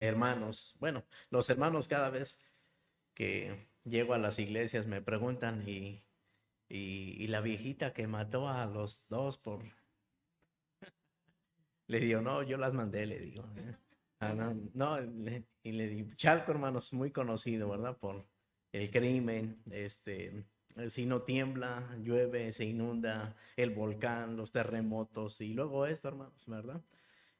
hermanos. Bueno, los hermanos cada vez que llego a las iglesias me preguntan y la viejita que mató a los dos por... Le digo, no, yo las mandé, le digo. Ah, no, no, y le digo, Chalco, hermanos, muy conocido, ¿verdad? Por el crimen, si no tiembla, llueve, se inunda, el volcán, los terremotos y luego esto, hermanos, ¿verdad?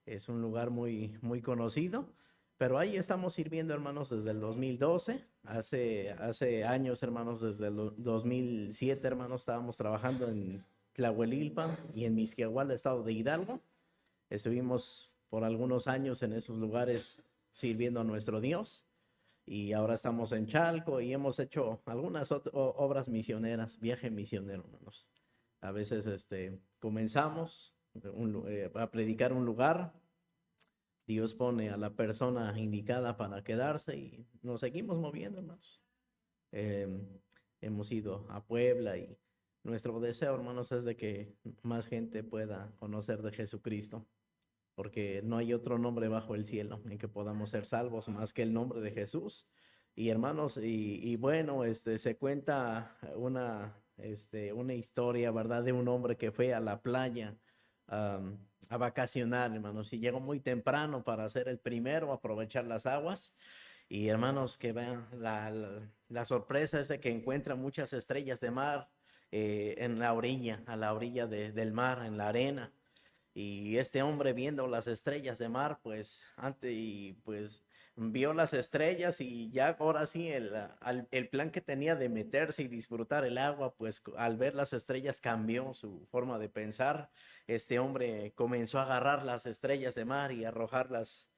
Es un lugar muy, muy conocido, pero ahí estamos sirviendo, hermanos, desde el 2012. Hace años, hermanos, desde el 2007, hermanos, estábamos trabajando en Tlahuelilpan y en Misquiahuala, estado de Hidalgo. Estuvimos por algunos años en esos lugares sirviendo a nuestro Dios y ahora estamos en Chalco y hemos hecho algunas obras misioneras, viaje misionero, hermanos. A veces comenzamos a predicar un lugar, Dios pone a la persona indicada para quedarse y nos seguimos moviendo, hermanos. Eh, Hemos ido a Puebla y nuestro deseo, hermanos, es de que más gente pueda conocer de Jesucristo, porque no hay otro nombre bajo el cielo en que podamos ser salvos más que el nombre de Jesús. Y hermanos, y bueno, se cuenta una historia, ¿verdad? De un hombre que fue a la playa a vacacionar, hermanos, y llegó muy temprano para ser el primero a aprovechar las aguas. Y hermanos, que vean, la sorpresa es de que encuentra muchas estrellas de mar en la orilla, a la orilla del mar, en la arena. Y este hombre viendo las estrellas de mar, pues antes y pues vio las estrellas y ya ahora sí el plan que tenía de meterse y disfrutar el agua, pues al ver las estrellas cambió su forma de pensar. Este hombre comenzó a agarrar las estrellas de mar y arrojarlas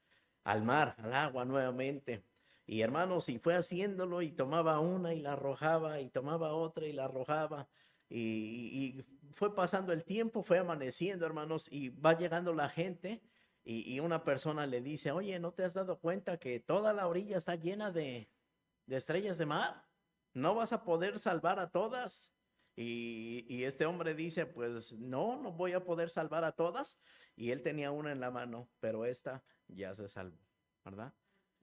al mar, al agua nuevamente. Y hermanos, y fue haciéndolo y tomaba una y la arrojaba y tomaba otra y la arrojaba. Y fue pasando el tiempo, fue amaneciendo, hermanos, y va llegando la gente y una persona le dice, oye, ¿no te has dado cuenta que toda la orilla está llena de estrellas de mar? ¿No vas a poder salvar a todas? Y este hombre dice, pues no, no voy a poder salvar a todas. Y él tenía una en la mano, pero esta ya se salvó, ¿verdad?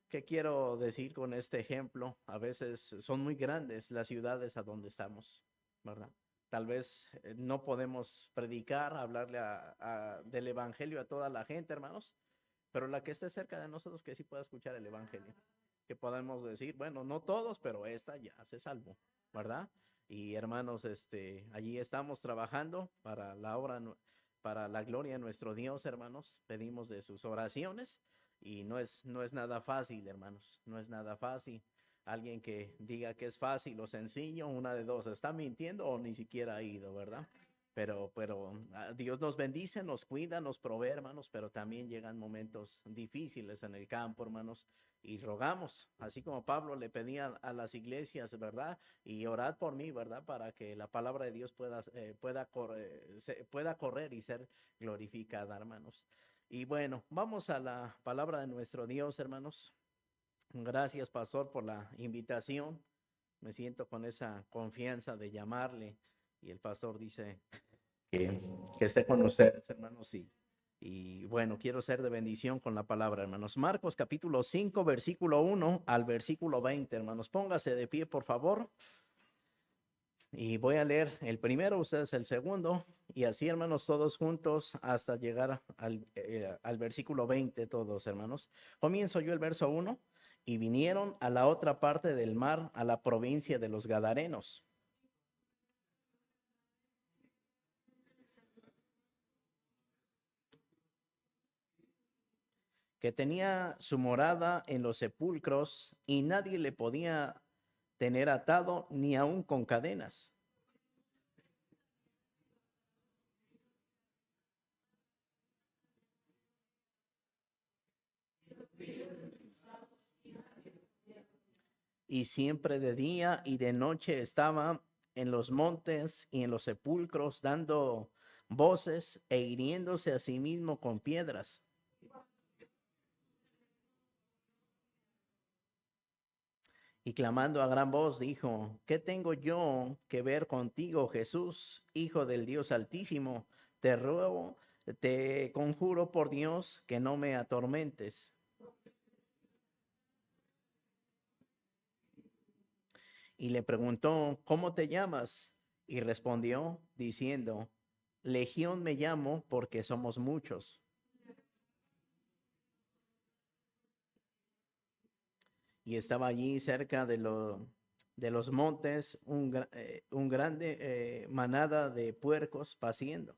¿Qué quiero decir con este ejemplo? A veces son muy grandes las ciudades a donde estamos, ¿verdad? Tal vez no podemos predicar, hablarle del evangelio a toda la gente, hermanos, pero la que esté cerca de nosotros que sí pueda escuchar el evangelio, que podemos decir, bueno, no todos, pero esta ya se salvó, ¿verdad? Y hermanos, allí estamos trabajando para la obra, para la gloria de nuestro Dios, hermanos. Pedimos de sus oraciones y no es nada fácil, hermanos, no es nada fácil. Alguien que diga que es fácil o sencillo, una de dos, está mintiendo o ni siquiera ha ido, ¿verdad? Pero Dios nos bendice, nos cuida, nos provee, hermanos, pero también llegan momentos difíciles en el campo, hermanos, y rogamos, así como Pablo le pedía a las iglesias, ¿verdad? Y orad por mí, ¿verdad? Para que la palabra de Dios pueda correr y ser glorificada, hermanos. Y bueno, vamos a la palabra de nuestro Dios, hermanos. Gracias, pastor, por la invitación. Me siento con esa confianza de llamarle. Y el pastor dice que, que esté con ustedes, hermanos. Y bueno, quiero ser de bendición con la palabra, hermanos. Marcos capítulo 5 versículo 1 al versículo 20, hermanos. Póngase de pie, por favor. Y voy a leer el primero, ustedes el segundo, y así, hermanos, todos juntos hasta llegar al versículo 20, todos, hermanos. Comienzo yo el verso 1. Y vinieron a la otra parte del mar, a la provincia de los Gadarenos, que tenía su morada en los sepulcros, y nadie le podía tener atado ni aun con cadenas. Y siempre de día y de noche estaba en los montes y en los sepulcros dando voces e hiriéndose a sí mismo con piedras. Y clamando a gran voz dijo, ¿qué tengo yo que ver contigo, Jesús, Hijo del Dios Altísimo? Te ruego, te conjuro por Dios que no me atormentes. y le preguntó, ¿cómo te llamas? Y respondió diciendo, Legión me llamo porque somos muchos. Y estaba allí cerca de los montes un grande manada de puercos paciendo.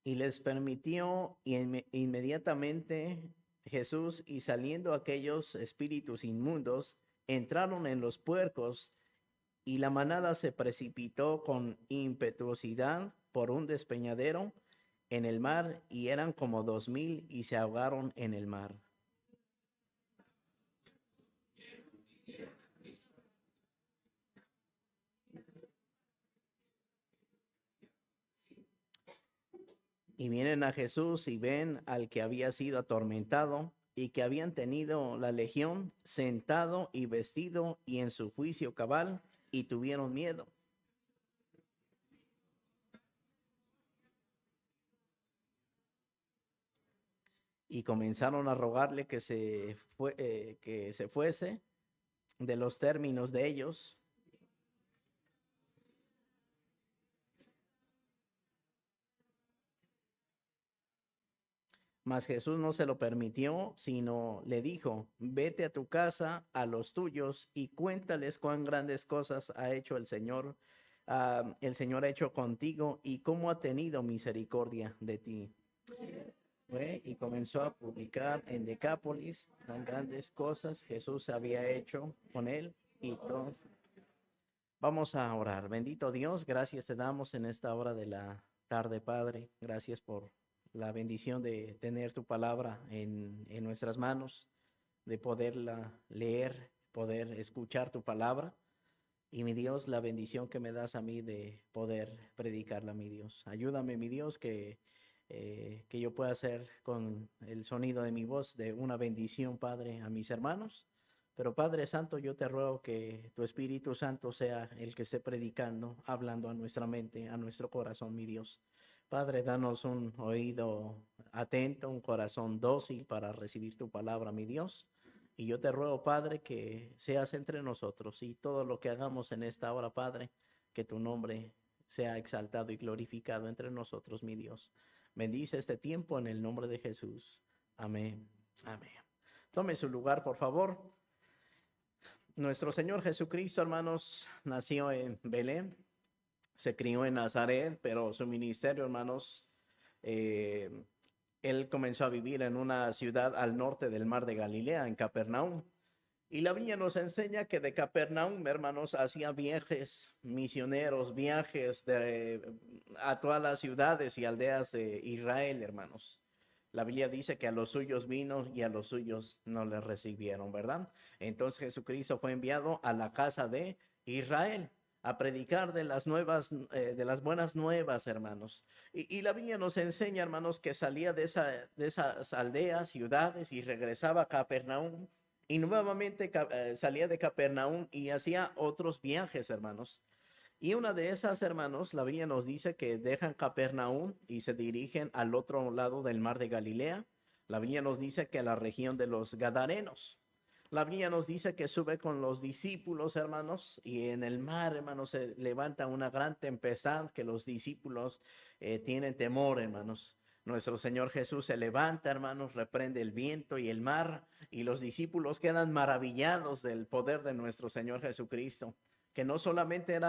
Y les permitió inmediatamente Jesús, y saliendo aquellos espíritus inmundos, entraron en los puercos, y la manada se precipitó con impetuosidad por un despeñadero en el mar, y eran como 2000 y se ahogaron en el mar. Y vienen a Jesús y ven al que había sido atormentado y que habían tenido la legión sentado y vestido y en su juicio cabal, y tuvieron miedo. Y comenzaron a rogarle que se fuese de los términos de ellos. Mas Jesús no se lo permitió, sino le dijo, vete a tu casa, a los tuyos, y cuéntales cuán grandes cosas ha hecho el Señor ha hecho contigo, y cómo ha tenido misericordia de ti. Fue y comenzó a publicar en Decápolis tan grandes cosas Jesús había hecho con él y todos. Vamos a orar. Bendito Dios, gracias te damos en esta hora de la tarde, Padre. Gracias por la bendición de tener tu palabra en nuestras manos, de poderla leer, poder escuchar tu palabra. Y mi Dios, la bendición que me das a mí de poder predicarla, mi Dios. Ayúdame, mi Dios, que yo pueda hacer con el sonido de mi voz de una bendición, Padre, a mis hermanos. Pero Padre Santo, yo te ruego que tu Espíritu Santo sea el que esté predicando, hablando a nuestra mente, a nuestro corazón, mi Dios. Padre, danos un oído atento, un corazón dócil para recibir tu palabra, mi Dios. Y yo te ruego, Padre, que seas entre nosotros, y todo lo que hagamos en esta hora, Padre, que tu nombre sea exaltado y glorificado entre nosotros, mi Dios. Bendice este tiempo en el nombre de Jesús. Amén. Amén. Tome su lugar, por favor. Nuestro Señor Jesucristo, hermanos, nació en Belén, se crió en Nazaret, pero su ministerio, hermanos, eh, él comenzó a vivir en una ciudad al norte del mar de Galilea, en Capernaum. Y la Biblia nos enseña que de Capernaum, hermanos, hacía viajes misioneros, a todas las ciudades y aldeas de Israel, hermanos. La Biblia dice que a los suyos vino y a los suyos no le recibieron, ¿verdad? Entonces Jesucristo fue enviado a la casa de Israel a predicar de las buenas nuevas, hermanos. Y la Biblia nos enseña, hermanos, que salía de esas aldeas, ciudades, y regresaba a Capernaum. Y nuevamente salía de Capernaum y hacía otros viajes, hermanos. Y una de esas, hermanos, la Biblia nos dice que dejan Capernaum y se dirigen al otro lado del mar de Galilea. La Biblia nos dice que a la región de los Gadarenos. La Biblia nos dice que sube con los discípulos, hermanos, y en el mar, hermanos, se levanta una gran tempestad que los discípulos tienen temor, hermanos. Nuestro Señor Jesús se levanta, hermanos, reprende el viento y el mar, y los discípulos quedan maravillados del poder de nuestro Señor Jesucristo, que no solamente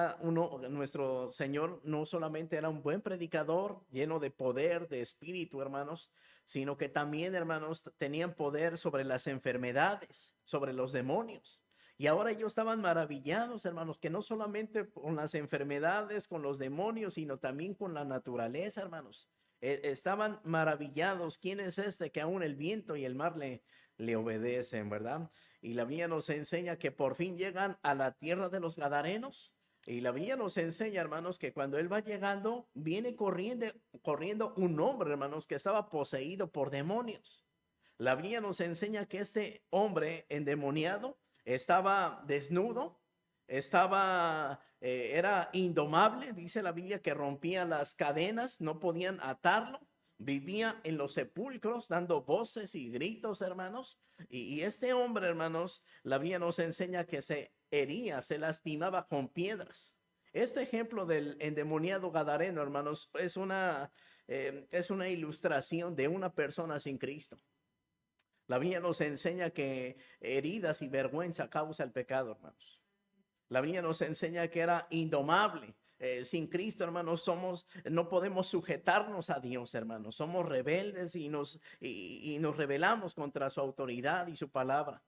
nuestro Señor no solamente era un buen predicador, lleno de poder, de espíritu, hermanos, sino que también, hermanos, tenían poder sobre las enfermedades, sobre los demonios. Y ahora ellos estaban maravillados, hermanos, que no solamente con las enfermedades, con los demonios, sino también con la naturaleza, hermanos. Estaban maravillados. ¿Quién es este que aún el viento y el mar le obedecen, verdad? Y la Biblia nos enseña que por fin llegan a la tierra de los Gadarenos. Y la Biblia nos enseña, hermanos, que cuando él va llegando, viene corriendo un hombre, hermanos, que estaba poseído por demonios. La Biblia nos enseña que este hombre endemoniado estaba desnudo, era indomable. Dice la Biblia que rompía las cadenas, no podían atarlo, vivía en los sepulcros dando voces y gritos, hermanos. Y este hombre, hermanos, la Biblia nos enseña que se hería, se lastimaba con piedras. Este ejemplo del endemoniado gadareno, hermanos, es una ilustración de una persona sin Cristo. La Biblia nos enseña que heridas y vergüenza causa el pecado, hermanos. La Biblia nos enseña que era indomable. Sin Cristo, hermanos, no podemos sujetarnos a Dios, hermanos. Somos rebeldes y nos rebelamos contra su autoridad y su palabra.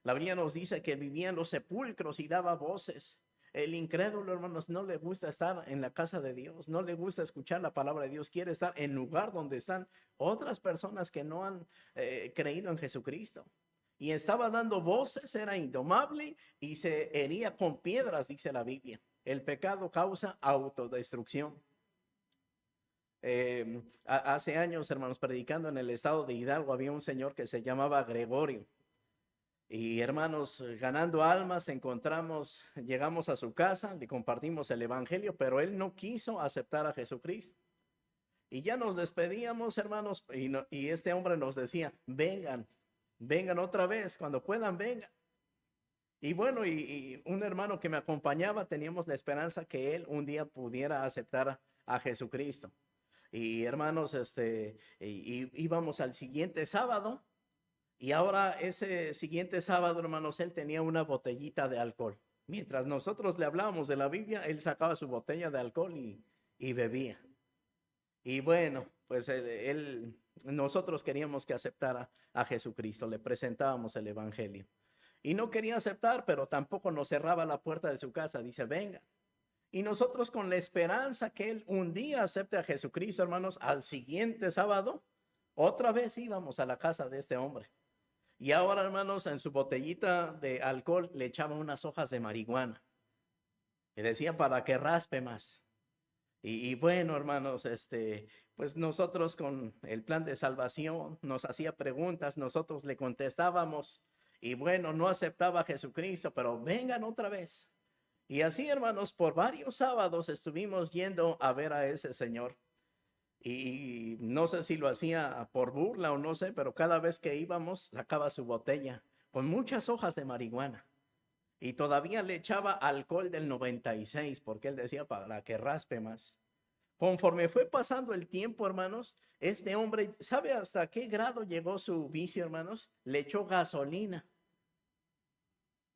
La Biblia nos dice que vivía en los sepulcros y daba voces. El incrédulo, hermanos, no le gusta estar en la casa de Dios, no le gusta escuchar la palabra de Dios, quiere estar en lugar donde están otras personas que no han creído en Jesucristo. Y estaba dando voces, era indomable y se hería con piedras, dice la Biblia. El pecado causa autodestrucción. Hace años, hermanos, predicando en el estado de Hidalgo, había un señor que se llamaba Gregorio. Y hermanos, ganando almas, llegamos a su casa, le compartimos el evangelio, pero él no quiso aceptar a Jesucristo. Y ya nos despedíamos, hermanos, y este hombre nos decía, vengan otra vez, cuando puedan, vengan. Y bueno, y un hermano que me acompañaba, teníamos la esperanza que él un día pudiera aceptar a Jesucristo. Y hermanos, íbamos al siguiente sábado. Y ahora ese siguiente sábado, hermanos, él tenía una botellita de alcohol. Mientras nosotros le hablábamos de la Biblia, él sacaba su botella de alcohol y bebía. Y bueno, pues nosotros queríamos que aceptara a Jesucristo, le presentábamos el evangelio. Y no quería aceptar, pero tampoco nos cerraba la puerta de su casa. Dice, venga. Y nosotros con la esperanza que él un día acepte a Jesucristo, hermanos, al siguiente sábado, otra vez íbamos a la casa de este hombre. Y ahora, hermanos, en su botellita de alcohol le echaba unas hojas de marihuana. Y decía para que raspe más. Y bueno, hermanos, pues nosotros con el plan de salvación nos hacía preguntas, nosotros le contestábamos. Y bueno, no aceptaba a Jesucristo, pero vengan otra vez. Y así, hermanos, por varios sábados estuvimos yendo a ver a ese señor. Y no sé si lo hacía por burla o no sé, pero cada vez que íbamos sacaba su botella con muchas hojas de marihuana. Y todavía le echaba alcohol del 96 porque él decía para que raspe más. Conforme fue pasando el tiempo, hermanos, este hombre, ¿sabe hasta qué grado llegó su vicio, hermanos? Le echó gasolina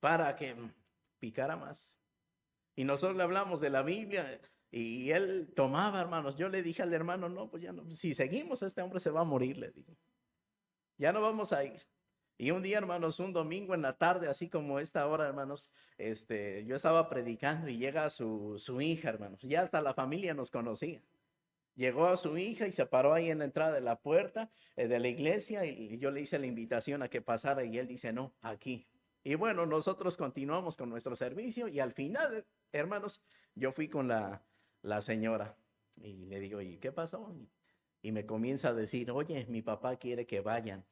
para que picara más. Y nosotros le hablamos de la Biblia y él tomaba, hermanos. Yo le dije al hermano, no, pues ya no, si seguimos, este hombre se va a morir, le digo. Ya no vamos a ir. Y un día, hermanos, un domingo en la tarde, así como esta hora, hermanos, yo estaba predicando y llega su hija, hermanos. Ya hasta la familia nos conocía. Llegó a su hija y se paró ahí en la entrada de la puerta de la iglesia y yo le hice la invitación a que pasara y él dice, no, aquí. Y bueno, nosotros continuamos con nuestro servicio y al final, hermanos, yo fui con la señora y le digo, ¿y qué pasó? Y me comienza a decir, oye, mi papá quiere que vayan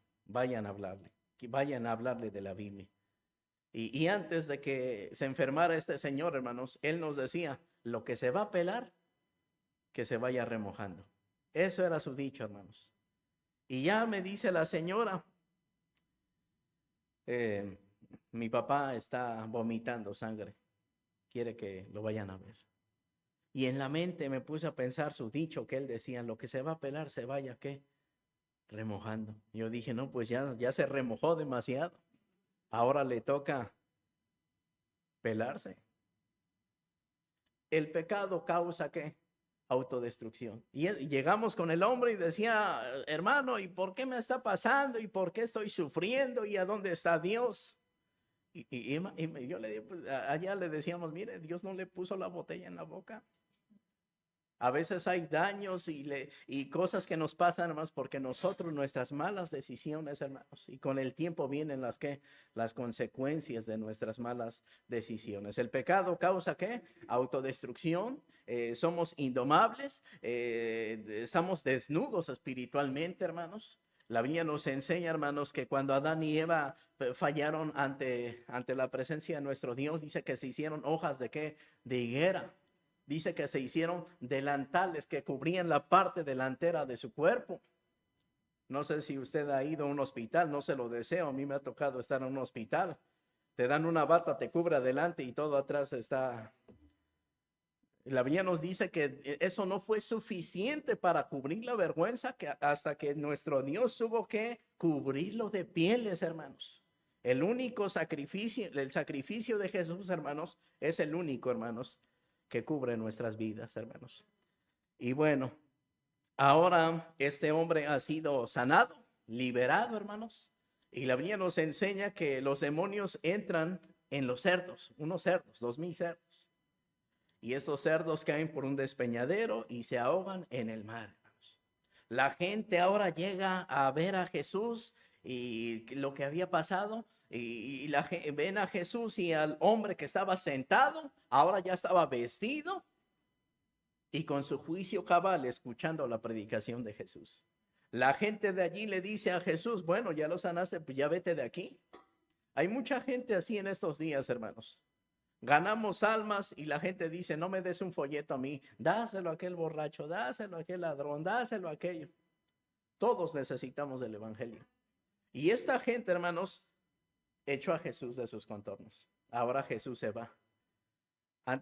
a hablarle, que vayan a hablarle de la Biblia. Y antes de que se enfermara este señor, hermanos, él nos decía, lo que se va a pelar, que se vaya remojando. Eso era su dicho, hermanos. Y ya me dice la señora, mi papá está vomitando sangre, quiere que lo vayan a ver. Y en la mente me puse a pensar su dicho que él decía, lo que se va a pelar se vaya, ¿qué? Remojando. Yo dije, no, pues ya se remojó demasiado. Ahora le toca pelarse. El pecado causa, ¿qué? Autodestrucción. Y llegamos con el hombre y decía, hermano, ¿y por qué me está pasando? ¿Y por qué estoy sufriendo? ¿Y a dónde está Dios? Y yo pues, allá le decíamos, mire, Dios no le puso la botella en la boca. A veces hay daños y cosas que nos pasan, hermanos, porque nosotros, nuestras malas decisiones, hermanos, y con el tiempo vienen las consecuencias de nuestras malas decisiones. El pecado causa, ¿qué? Autodestrucción, somos indomables, estamos desnudos espiritualmente, hermanos. La Biblia nos enseña, hermanos, que cuando Adán y Eva fallaron ante la presencia de nuestro Dios, dice que se hicieron hojas de ¿qué? De higuera. Dice que se hicieron delantales que cubrían la parte delantera de su cuerpo. No sé si usted ha ido a un hospital, no se lo deseo, a mí me ha tocado estar en un hospital. Te dan una bata, te cubre adelante y todo atrás está. La Biblia nos dice que eso no fue suficiente para cubrir la vergüenza, que hasta que nuestro Dios tuvo que cubrirlo de pieles, hermanos. El único sacrificio, el sacrificio de Jesús, hermanos, es el único, hermanos, que cubre nuestras vidas, hermanos. Y bueno, ahora este hombre ha sido sanado, liberado, hermanos. Y la Biblia nos enseña que los demonios entran en los cerdos, unos cerdos, 2000 cerdos. Y esos cerdos caen por un despeñadero y se ahogan en el mar, hermanos. La gente ahora llega a ver a Jesús y lo que había pasado. Ven a Jesús y al hombre que estaba sentado, ahora ya estaba vestido y con su juicio cabal escuchando la predicación de Jesús. La gente de allí le dice a Jesús, bueno, ya lo sanaste, pues ya vete de aquí. Hay mucha gente así en estos días, hermanos. Ganamos almas y la gente dice, no me des un folleto a mí, dáselo a aquel borracho, dáselo a aquel ladrón, dáselo a aquello. Todos necesitamos del evangelio. Y esta gente, hermanos, echó a Jesús de sus contornos. Ahora Jesús se va.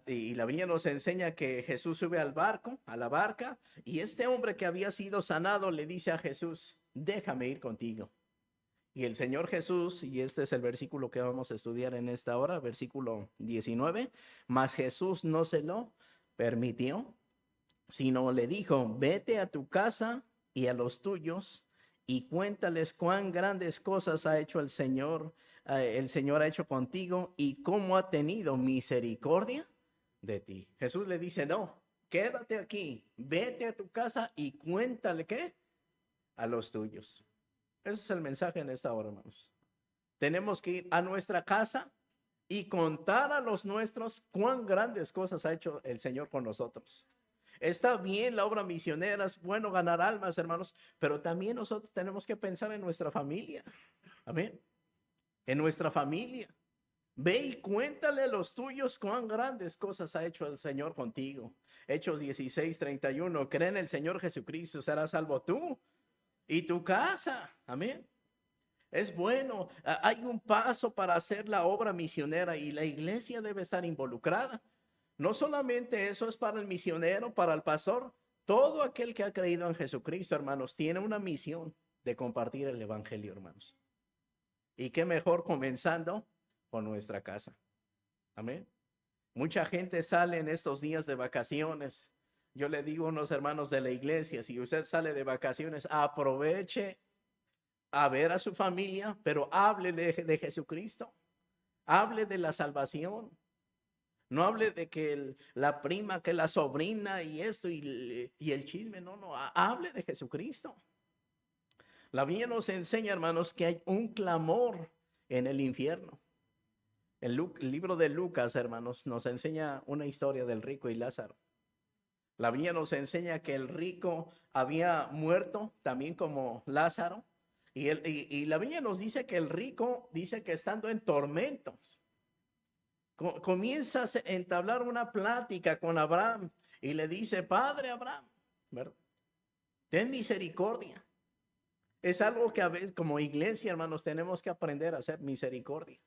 Y la Biblia nos enseña que Jesús sube al barco, a la barca, y este hombre que había sido sanado le dice a Jesús, déjame ir contigo. Y el Señor Jesús, y este es el versículo que vamos a estudiar en esta hora, versículo 19, mas Jesús no se lo permitió, sino le dijo, vete a tu casa y a los tuyos y cuéntales cuán grandes cosas ha hecho el Señor ha hecho contigo y cómo ha tenido misericordia de ti. Jesús le dice, no, quédate aquí, vete a tu casa y cuéntale ¿qué? A los tuyos. Ese es el mensaje en esta hora, hermanos. Tenemos que ir a nuestra casa y contar a los nuestros cuán grandes cosas ha hecho el Señor con nosotros. Está bien la obra misionera, es bueno ganar almas, hermanos, pero también nosotros tenemos que pensar en nuestra familia. Amén. En nuestra familia. Ve y cuéntale a los tuyos cuán grandes cosas ha hecho el Señor contigo. Hechos 16:31. Cree en el Señor Jesucristo, serás salvo tú y tu casa. Amén. Es bueno. Hay un paso para hacer la obra misionera y la iglesia debe estar involucrada. No solamente eso es para el misionero, para el pastor. Todo aquel que ha creído en Jesucristo, hermanos, tiene una misión de compartir el evangelio, hermanos. Y qué mejor comenzando con nuestra casa. Amén. Mucha gente sale en estos días de vacaciones. Yo le digo a unos hermanos de la iglesia, si usted sale de vacaciones, aproveche a ver a su familia, pero hable de Jesucristo. Hable de la salvación. No hable de que la prima, que la sobrina y esto y el chisme. No, hable de Jesucristo. La Biblia nos enseña, hermanos, que hay un clamor en el infierno. El libro de Lucas, hermanos, nos enseña una historia del rico y Lázaro. La Biblia nos enseña que el rico había muerto, también como Lázaro. Y la Biblia nos dice que el rico dice que estando en tormentos, comienza a entablar una plática con Abraham y le dice, Padre Abraham, ¿verdad? Ten misericordia. Es algo que a veces como iglesia, hermanos, tenemos que aprender a hacer misericordia.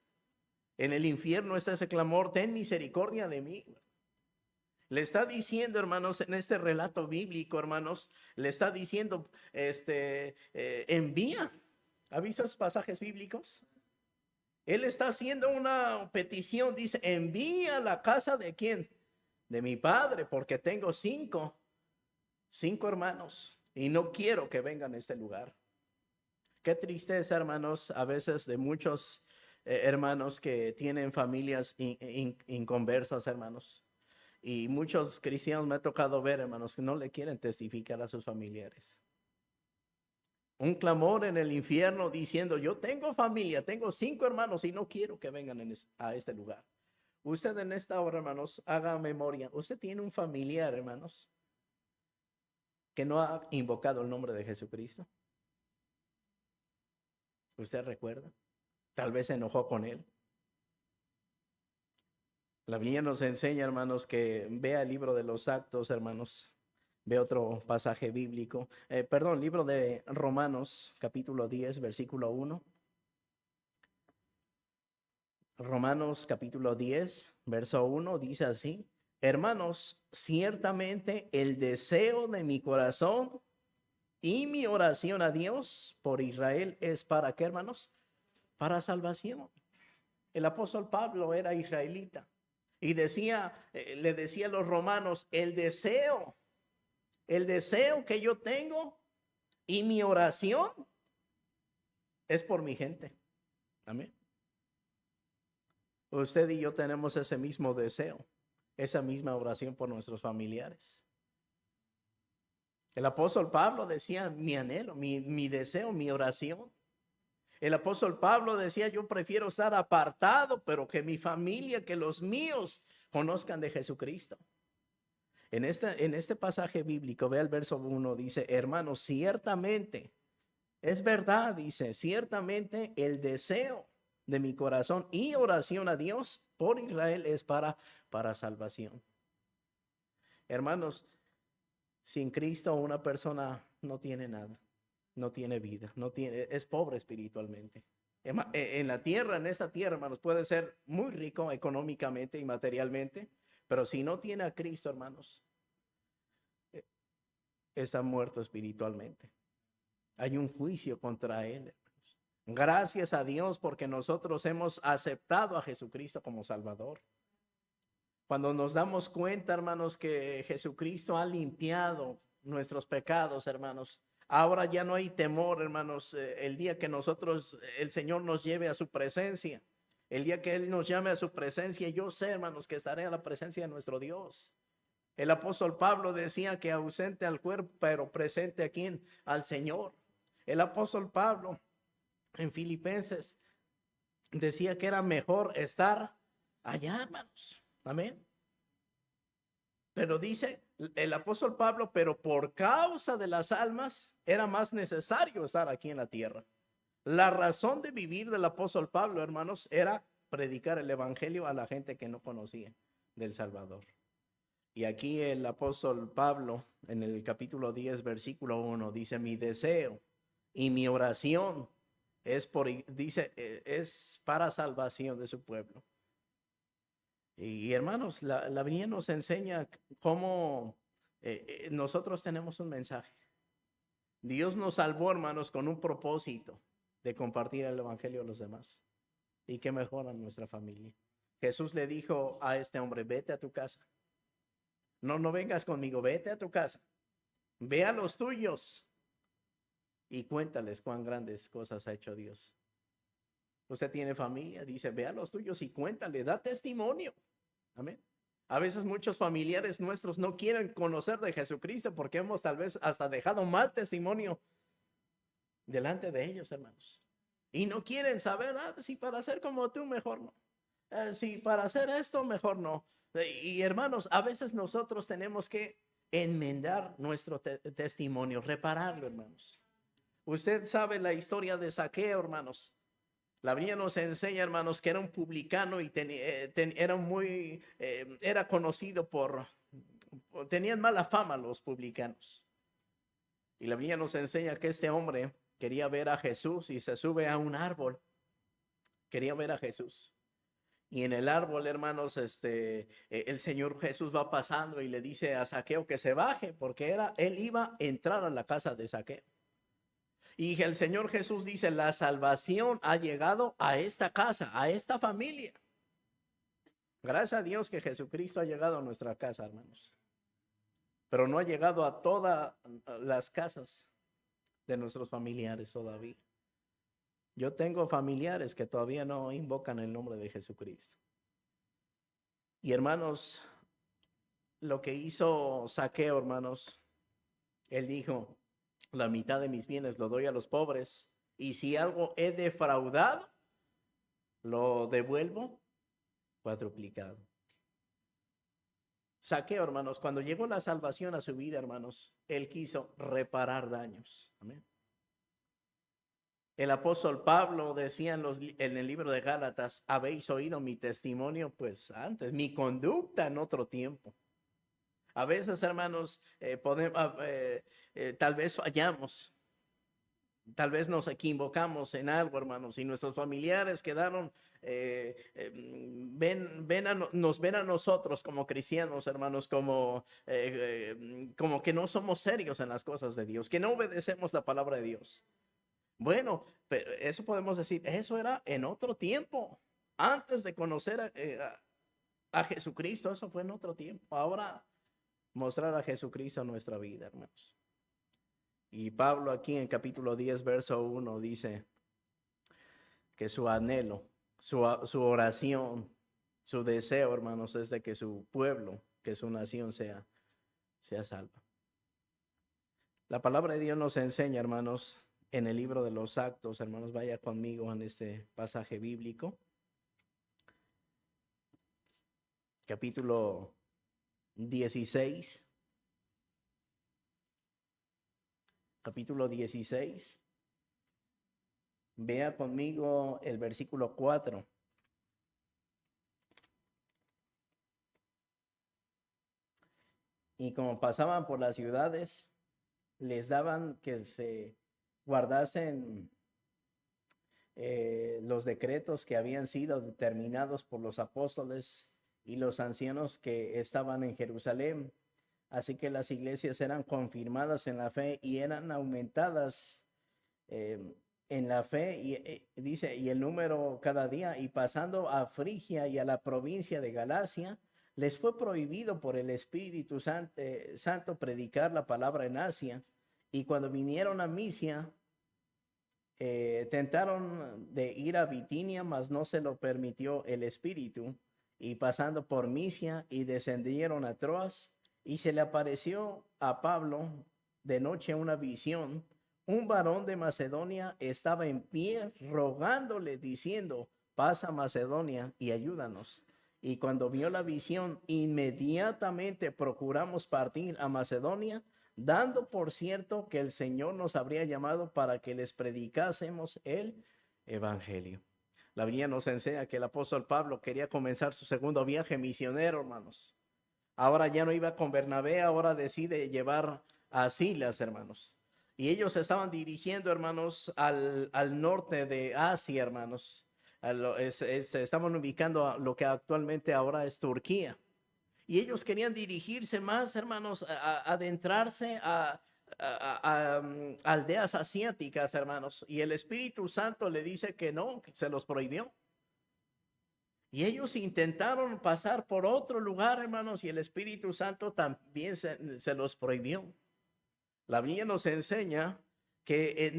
En el infierno está ese clamor, ten misericordia de mí. Le está diciendo, hermanos, en este relato bíblico, hermanos, le está diciendo, envía. ¿Ha visto esos pasajes bíblicos? Él está haciendo una petición, dice, envía a la casa de quién? De mi padre, porque tengo cinco hermanos y no quiero que vengan a este lugar. Qué tristeza, hermanos, a veces de muchos hermanos que tienen familias inconversas, hermanos. Y muchos cristianos me ha tocado ver, hermanos, que no le quieren testificar a sus familiares. Un clamor en el infierno diciendo, yo tengo familia, tengo 5 hermanos y no quiero que vengan a este lugar. Usted en esta hora, hermanos, haga memoria. Usted tiene un familiar, hermanos, que no ha invocado el nombre de Jesucristo. ¿Usted recuerda? Tal vez se enojó con él. La Biblia nos enseña, hermanos, que vea el libro de los Actos, hermanos. Ve otro pasaje bíblico. Perdón, libro de Romanos, capítulo 10, versículo 1. Romanos, capítulo 10, verso 1, dice así: hermanos, ciertamente el deseo de mi corazón y mi oración a Dios por Israel es para ¿qué, hermanos? Para salvación. El apóstol Pablo era israelita y decía, le decía a los romanos, el deseo que yo tengo y mi oración es por mi gente. Amén. Usted y yo tenemos ese mismo deseo, esa misma oración por nuestros familiares. El apóstol Pablo decía, mi anhelo, mi deseo, mi oración. El apóstol Pablo decía, yo prefiero estar apartado, pero que mi familia, que los míos conozcan de Jesucristo. En este pasaje bíblico, vea el verso 1, dice, hermanos, ciertamente, es verdad, dice, ciertamente el deseo de mi corazón y oración a Dios por Israel es para salvación. Hermanos, sin Cristo una persona no tiene nada, no tiene vida, es pobre espiritualmente. En la tierra, en esta tierra, hermanos, puede ser muy rico económicamente y materialmente, pero si no tiene a Cristo, hermanos, está muerto espiritualmente. Hay un juicio contra él. Gracias a Dios porque nosotros hemos aceptado a Jesucristo como Salvador. Cuando nos damos cuenta, hermanos, que Jesucristo ha limpiado nuestros pecados, hermanos, ahora ya no hay temor, hermanos, el día que el Señor nos lleve a su presencia, el día que Él nos llame a su presencia, yo sé, hermanos, que estaré a la presencia de nuestro Dios. El apóstol Pablo decía que ausente al cuerpo, pero presente aquí al Señor. El apóstol Pablo en Filipenses decía que era mejor estar allá, hermanos. Amén. Pero dice el apóstol Pablo, pero por causa de las almas era más necesario estar aquí en la tierra. La razón de vivir del apóstol Pablo, hermanos, era predicar el evangelio a la gente que no conocía del Salvador. Y aquí el apóstol Pablo en el capítulo 10, versículo 1 dice, mi deseo y mi oración es para salvación de su pueblo. Y hermanos, la Biblia nos enseña cómo nosotros tenemos un mensaje. Dios nos salvó, hermanos, con un propósito de compartir el evangelio a los demás. Y que mejora nuestra familia. Jesús le dijo a este hombre, vete a tu casa. No vengas conmigo, vete a tu casa. Ve a los tuyos y cuéntales cuán grandes cosas ha hecho Dios. Usted tiene familia, dice, ve a los tuyos y cuéntale, da testimonio. Amén. A veces muchos familiares nuestros no quieren conocer de Jesucristo porque hemos tal vez hasta dejado mal testimonio delante de ellos, hermanos. Y no quieren saber, si para ser como tú, mejor no. Si para hacer esto, mejor no. Y hermanos, a veces nosotros tenemos que enmendar nuestro testimonio, repararlo, hermanos. Usted sabe la historia de Zaqueo, hermanos. La Biblia nos enseña, hermanos, que era un publicano y era conocido tenían mala fama los publicanos. Y la Biblia nos enseña que este hombre quería ver a Jesús y se sube a un árbol. Quería ver a Jesús. Y en el árbol, hermanos, el Señor Jesús va pasando y le dice a Zaqueo que se baje porque él iba a entrar a la casa de Zaqueo. Y el Señor Jesús dice, la salvación ha llegado a esta casa, a esta familia. Gracias a Dios que Jesucristo ha llegado a nuestra casa, hermanos. Pero no ha llegado a todas las casas de nuestros familiares todavía. Yo tengo familiares que todavía no invocan el nombre de Jesucristo. Y hermanos, lo que hizo Zaqueo, hermanos, él dijo, la mitad de mis bienes lo doy a los pobres. Y si algo he defraudado, lo devuelvo cuadruplicado. Zaqueo, hermanos, cuando llegó la salvación a su vida, hermanos, él quiso reparar daños. Amén. El apóstol Pablo decía en el libro de Gálatas, habéis oído mi testimonio, pues antes, mi conducta en otro tiempo. A veces, hermanos, tal vez fallamos, tal vez nos equivocamos en algo, hermanos, y nuestros familiares quedaron, nos ven a nosotros como cristianos, hermanos, como que no somos serios en las cosas de Dios, que no obedecemos la palabra de Dios. Bueno, pero eso podemos decir, eso era en otro tiempo, antes de conocer a Jesucristo, eso fue en otro tiempo. Ahora mostrar a Jesucristo en nuestra vida, hermanos. Y Pablo aquí en capítulo 10, verso 1 dice que su anhelo, su oración, su deseo, hermanos, es de que su pueblo, que su nación sea salva. La palabra de Dios nos enseña, hermanos, en el libro de los Actos, hermanos, vaya conmigo en este pasaje bíblico. Capítulo 16. Capítulo 16. Vea conmigo el versículo 4. Y como pasaban por las ciudades, les daban que se guardasen los decretos que habían sido determinados por los apóstoles y los ancianos que estaban en Jerusalén. Así que las iglesias eran confirmadas en la fe y eran aumentadas en la fe. Y dice, y el número cada día, y pasando a Frigia y a la provincia de Galacia, les fue prohibido por el Espíritu Santo predicar la palabra en Asia. Y cuando vinieron a Misia, tentaron de ir a Bitinia, mas no se lo permitió el Espíritu. Y pasando por Misia y descendieron a Troas, y se le apareció a Pablo de noche una visión. Un varón de Macedonia estaba en pie rogándole, diciendo, pasa a Macedonia y ayúdanos. Y cuando vio la visión, inmediatamente procuramos partir a Macedonia, dando por cierto que el Señor nos habría llamado para que les predicásemos el evangelio. La Biblia nos enseña que el apóstol Pablo quería comenzar su segundo viaje misionero, hermanos. Ahora ya no iba con Bernabé, ahora decide llevar a Silas, hermanos. Y ellos se estaban dirigiendo, hermanos, al norte de Asia, hermanos. Se estaban ubicando a lo que actualmente ahora es Turquía. Y ellos querían dirigirse más, hermanos, adentrarse a aldeas asiáticas, hermanos. Y el Espíritu Santo le dice que no, que se los prohibió. Y ellos intentaron pasar por otro lugar, hermanos, y el Espíritu Santo también se los prohibió. La Biblia nos enseña que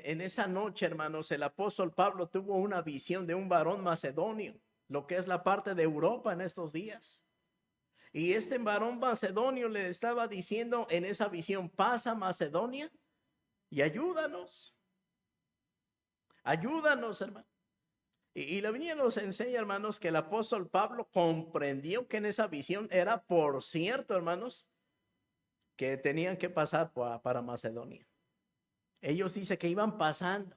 en esa noche, hermanos, el apóstol Pablo tuvo una visión de un varón macedonio, lo que es la parte de Europa en estos días. Y este varón macedonio le estaba diciendo en esa visión, pasa Macedonia y ayúdanos. Ayúdanos, hermano. Y la Biblia nos enseña, hermanos, que el apóstol Pablo comprendió que en esa visión era, por cierto, hermanos, que tenían que pasar para Macedonia. Ellos dicen que iban pasando.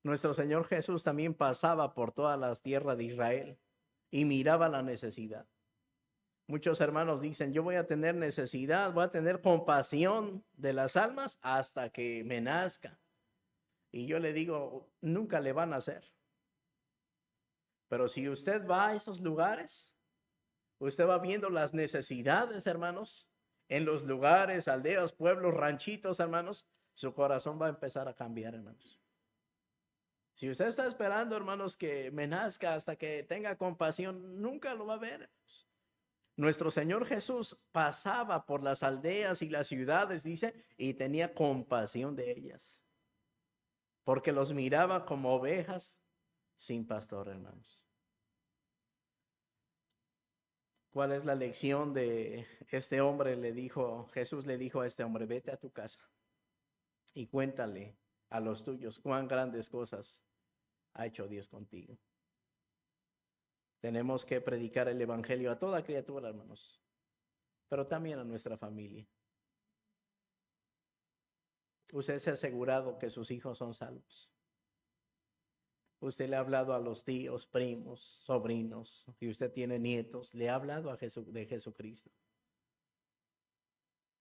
Nuestro Señor Jesús también pasaba por todas las tierras de Israel y miraba la necesidad. Muchos hermanos dicen, yo voy a tener necesidad, voy a tener compasión de las almas hasta que me nazca. Y yo le digo, nunca le van a hacer. Pero si usted va a esos lugares, usted va viendo las necesidades, hermanos, en los lugares, aldeas, pueblos, ranchitos, hermanos, su corazón va a empezar a cambiar, hermanos. Si usted está esperando, hermanos, que me nazca hasta que tenga compasión, nunca lo va a ver, hermanos. Nuestro Señor Jesús pasaba por las aldeas y las ciudades, dice, y tenía compasión de ellas, porque los miraba como ovejas sin pastor, hermanos. ¿Cuál es la lección de este hombre? Jesús le dijo a este hombre, vete a tu casa y cuéntale a los tuyos cuán grandes cosas ha hecho Dios contigo. Tenemos que predicar el evangelio a toda criatura, hermanos, pero también a nuestra familia. Usted se ha asegurado que sus hijos son salvos. Usted le ha hablado a los tíos, primos, sobrinos, si usted tiene nietos, le ha hablado de Jesucristo.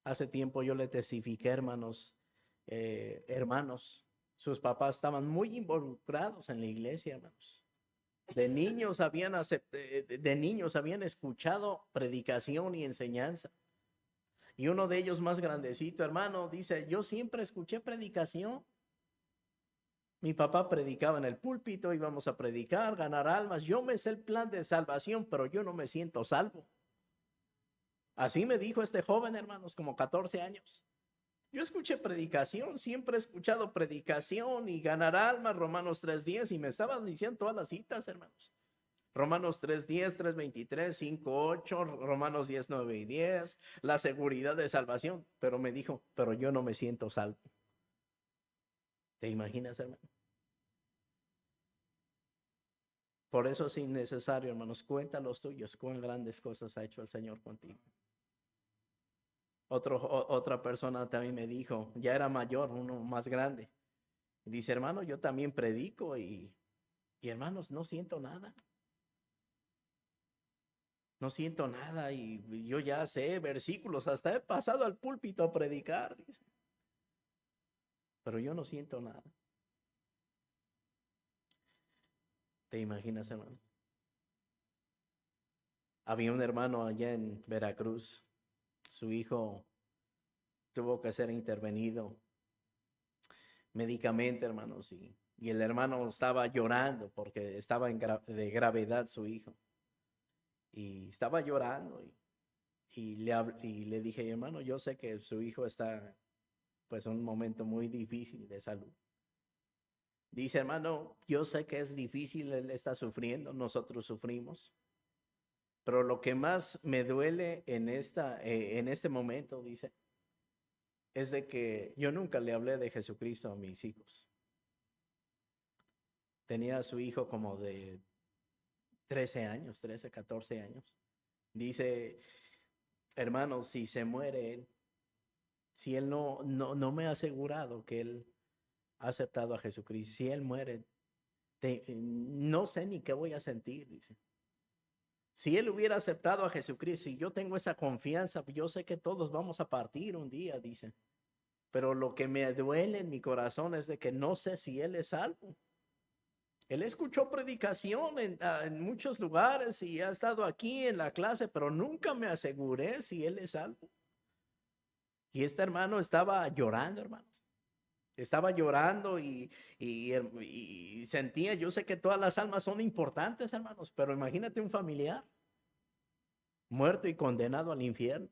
Hace tiempo yo le testifiqué, hermanos, sus papás estaban muy involucrados en la iglesia, hermanos. De niños habían escuchado predicación y enseñanza. Y uno de ellos más grandecito, hermano, dice, yo siempre escuché predicación. Mi papá predicaba en el púlpito, íbamos a predicar, ganar almas. Yo me sé el plan de salvación, pero yo no me siento salvo. Así me dijo este joven, hermanos, como 14 años. Yo escuché predicación, siempre he escuchado predicación y ganar almas, Romanos 3:10, y me estaban diciendo todas las citas, hermanos. Romanos 3:10, 3:23, 5:8, Romanos 10:9 y 10, la seguridad de salvación. Pero me dijo, pero yo no me siento salvo. ¿Te imaginas, hermano? Por eso es innecesario, hermanos, cuenta los tuyos, cuán grandes cosas ha hecho el Señor contigo. Otra persona también me dijo, ya era mayor, uno más grande. Dice, hermano, yo también predico y hermanos, no siento nada. No siento nada y yo ya sé versículos, hasta he pasado al púlpito a predicar, dice. Pero yo no siento nada. ¿Te imaginas, hermano? Había un hermano allá en Veracruz, su hijo tuvo que ser intervenido médicamente, hermanos, y el hermano estaba llorando porque estaba de gravedad su hijo. Y estaba llorando y le dije, hermano, yo sé que su hijo está pues en un momento muy difícil de salud. Dice, hermano, yo sé que es difícil, él está sufriendo, nosotros sufrimos, pero lo que más me duele en este momento, dice, es de que yo nunca le hablé de Jesucristo a mis hijos. Tenía a su hijo como de 13 años, 13, 14 años. Dice, hermano, si se muere él, si él no me ha asegurado que él ha aceptado a Jesucristo, si él muere, no sé ni qué voy a sentir, dice. Si él hubiera aceptado a Jesucristo, y yo tengo esa confianza, yo sé que todos vamos a partir un día, dice. Pero lo que me duele en mi corazón es de que no sé si él es salvo. Él escuchó predicación en muchos lugares y ha estado aquí en la clase, pero nunca me aseguré si él es salvo. Y este hermano estaba llorando, hermanos. Estaba llorando y sentía, yo sé que todas las almas son importantes, hermanos, pero imagínate un familiar muerto y condenado al infierno.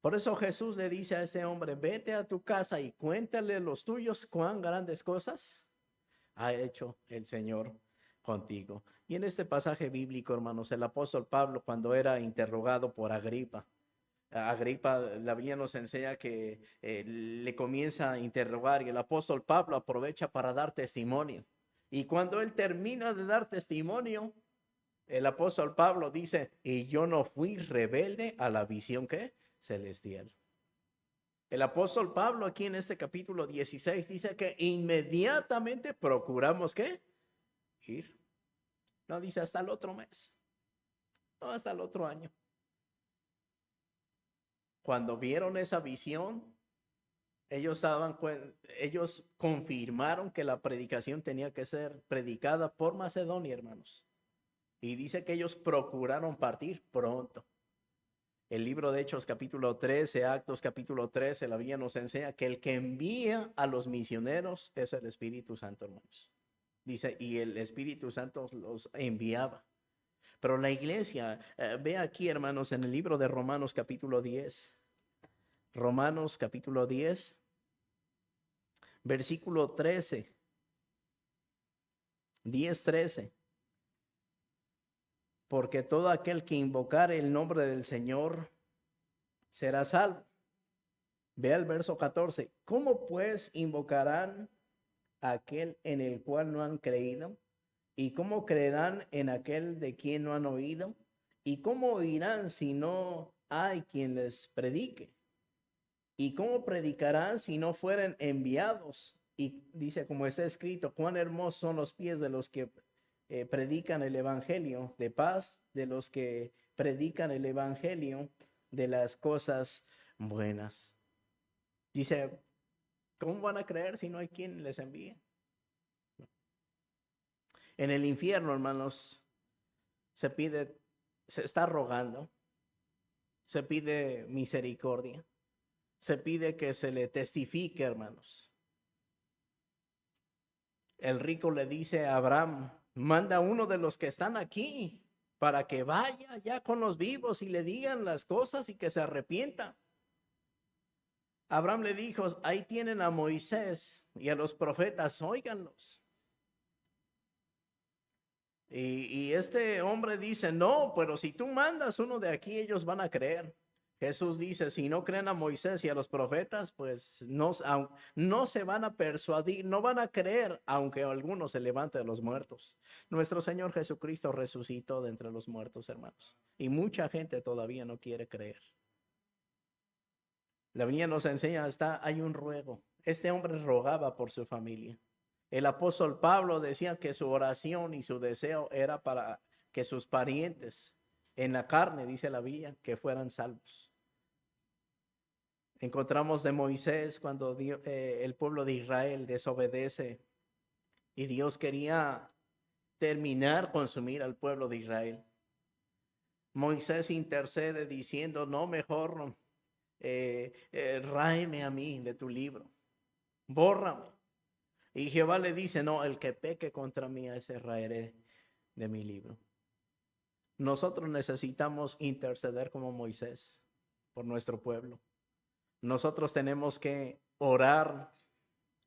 Por eso Jesús le dice a este hombre, vete a tu casa y cuéntale a los tuyos cuán grandes cosas ha hecho el Señor contigo. Y en este pasaje bíblico, hermanos, el apóstol Pablo, cuando era interrogado por Agripa, la Biblia nos enseña que le comienza a interrogar y el apóstol Pablo aprovecha para dar testimonio. Y cuando él termina de dar testimonio, el apóstol Pablo dice, y yo no fui rebelde a la visión que celestial. El apóstol Pablo aquí en este capítulo 16 dice que inmediatamente procuramos ¿qué? Ir. No dice hasta el otro mes. No, hasta el otro año. Cuando vieron esa visión, ellos confirmaron que la predicación tenía que ser predicada por Macedonia, hermanos. Y dice que ellos procuraron partir pronto. El libro de Hechos capítulo 13, Actos capítulo 13, la Biblia nos enseña que el que envía a los misioneros es el Espíritu Santo, hermanos. Dice, y el Espíritu Santo los enviaba. Pero la iglesia, ve aquí, hermanos, en el libro de Romanos capítulo 10. Romanos capítulo 10, versículo 13. 10:13. Porque todo aquel que invocare el nombre del Señor será salvo. Ve al verso 14. ¿Cómo pues invocarán a aquel en el cual no han creído? ¿Y cómo creerán en aquel de quien no han oído? ¿Y cómo oirán si no hay quien les predique? ¿Y cómo predicarán si no fueren enviados? Y dice, como está escrito, cuán hermosos son los pies de los que predican el evangelio de paz, de los que predican el evangelio de las cosas buenas. Dice, ¿cómo van a creer si no hay quien les envíe? En el infierno, hermanos, se está rogando, se pide misericordia, se pide que se le testifique, hermanos. El rico le dice a Abraham, manda a uno de los que están aquí para que vaya ya con los vivos y le digan las cosas y que se arrepienta. Abraham le dijo, ahí tienen a Moisés y a los profetas, óiganlos. Y este hombre dice, no, pero si tú mandas uno de aquí, ellos van a creer. Jesús dice, si no creen a Moisés y a los profetas, pues no se van a persuadir, no van a creer, aunque alguno se levante de los muertos. Nuestro Señor Jesucristo resucitó de entre los muertos, hermanos. Y mucha gente todavía no quiere creer. La Biblia nos enseña, hay un ruego. Este hombre rogaba por su familia. El apóstol Pablo decía que su oración y su deseo era para que sus parientes en la carne, dice la Biblia, que fueran salvos. Encontramos de Moisés cuando el pueblo de Israel desobedece y Dios quería consumir al pueblo de Israel. Moisés intercede diciendo, no, mejor ráeme a mí de tu libro, bórrame. Y Jehová le dice, no, el que peque contra mí, a ese raeré de mi libro. Nosotros necesitamos interceder como Moisés por nuestro pueblo. Nosotros tenemos que orar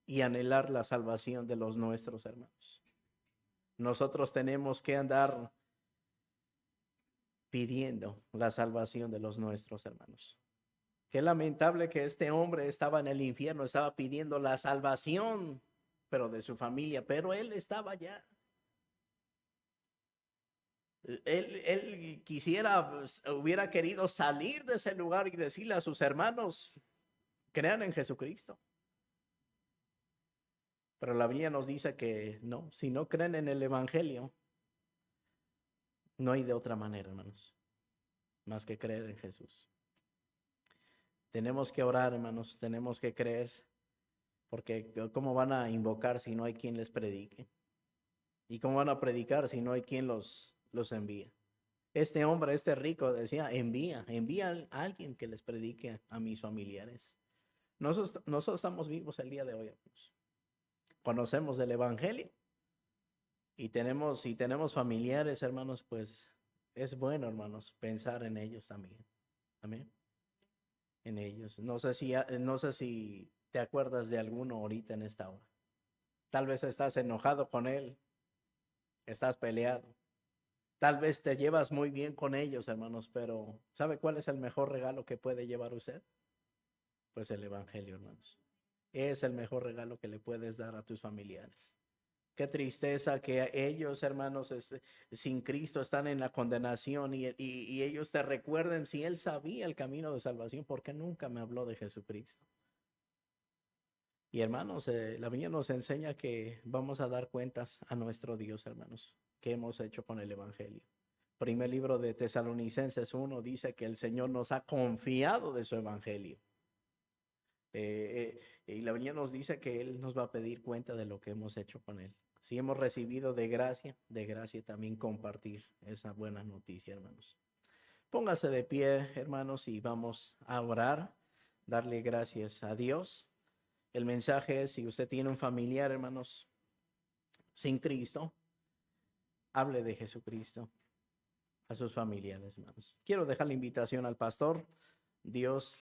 y anhelar la salvación de los nuestros hermanos. Nosotros tenemos que andar pidiendo la salvación de los nuestros hermanos. Qué lamentable que este hombre estaba en el infierno, estaba pidiendo la salvación, pero de su familia, pero él estaba allá. Él quisiera, hubiera querido salir de ese lugar y decirle a sus hermanos, crean en Jesucristo. Pero la Biblia nos dice que no, si no creen en el Evangelio, no hay de otra manera, hermanos, más que creer en Jesús. Tenemos que orar, hermanos, tenemos que creer, porque ¿cómo van a invocar si no hay quien les predique? ¿Y cómo van a predicar si no hay quien los envía? Este hombre, este rico, decía, envía a alguien que les predique a mis familiares. Nosotros estamos vivos el día de hoy, hermanos. Conocemos del Evangelio y si tenemos familiares, hermanos, pues es bueno, hermanos, pensar en ellos también. Amén. En ellos. No sé si te acuerdas de alguno ahorita en esta hora. Tal vez estás enojado con él, estás peleado. Tal vez te llevas muy bien con ellos, hermanos, pero ¿sabe cuál es el mejor regalo que puede llevar usted? Pues el Evangelio, hermanos. Es el mejor regalo que le puedes dar a tus familiares. Qué tristeza que ellos, hermanos, sin Cristo están en la condenación y ellos te recuerden, si él sabía el camino de salvación, ¿por qué nunca me habló de Jesucristo? Y hermanos, la Biblia nos enseña que vamos a dar cuentas a nuestro Dios, hermanos, que hemos hecho con el Evangelio. Primer libro de Tesalonicenses 1 dice que el Señor nos ha confiado de su Evangelio. Y la Biblia nos dice que Él nos va a pedir cuenta de lo que hemos hecho con Él. Si hemos recibido de gracia también compartir esa buena noticia, hermanos. Póngase de pie, hermanos, y vamos a orar, darle gracias a Dios. El mensaje es, si usted tiene un familiar, hermanos, sin Cristo, hable de Jesucristo a sus familiares, hermanos. Quiero dejar la invitación al pastor. Dios